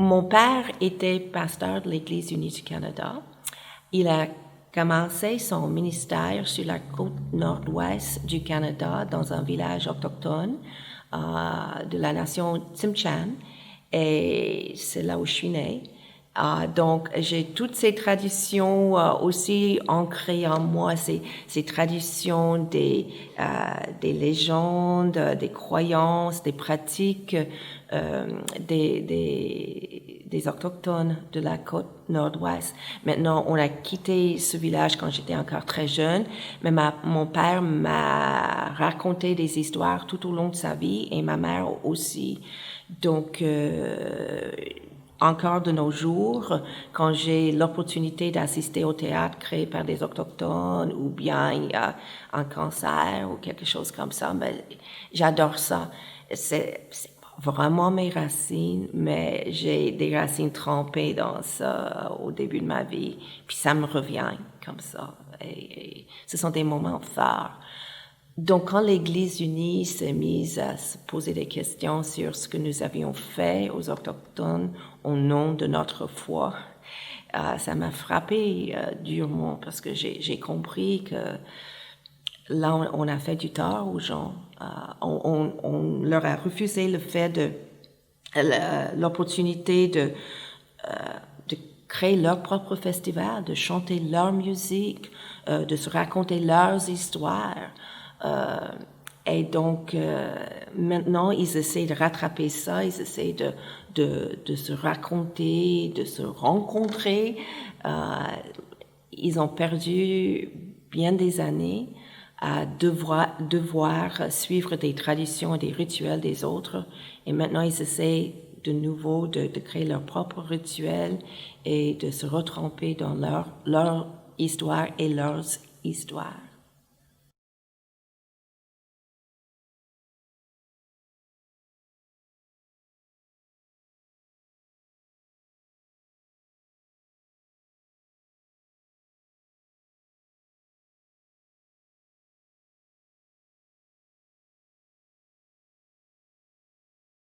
Mon père était pasteur de l'Église unie du Canada. Il a commencé son ministère sur la côte nord-ouest du Canada, dans un village autochtone de la nation Tsimshian, et c'est là où je suis née. Donc, j'ai toutes ces traditions aussi ancrées en moi, ces traditions des légendes, des croyances, des pratiques des Autochtones de la côte nord-ouest. Maintenant, on a quitté ce village quand j'étais encore très jeune, mais mon père m'a raconté des histoires tout au long de sa vie et ma mère aussi. Donc, encore de nos jours, quand j'ai l'opportunité d'assister au théâtre créé par des Autochtones ou bien il y a un concert ou quelque chose comme ça, ben, j'adore ça. C'est pas vraiment mes racines, mais j'ai des racines trempées dans ça au début de ma vie, puis ça me revient comme ça. Et ce sont des moments forts. Donc, quand l'Église unie s'est mise à se poser des questions sur ce que nous avions fait aux Autochtones au nom de notre foi, ça m'a frappé durement parce que j'ai compris que là, on a fait du tort aux gens. On leur a refusé le fait l'opportunité de créer leur propre festival, de chanter leur musique, de se raconter leurs histoires. Et donc, maintenant, ils essaient de rattraper ça, ils essaient de se raconter, de se rencontrer. Ils ont perdu bien des années à devoir suivre des traditions et des rituels des autres. Et maintenant, ils essaient de nouveau de créer leurs propres rituels et de se retremper dans leur histoire et leurs histoires.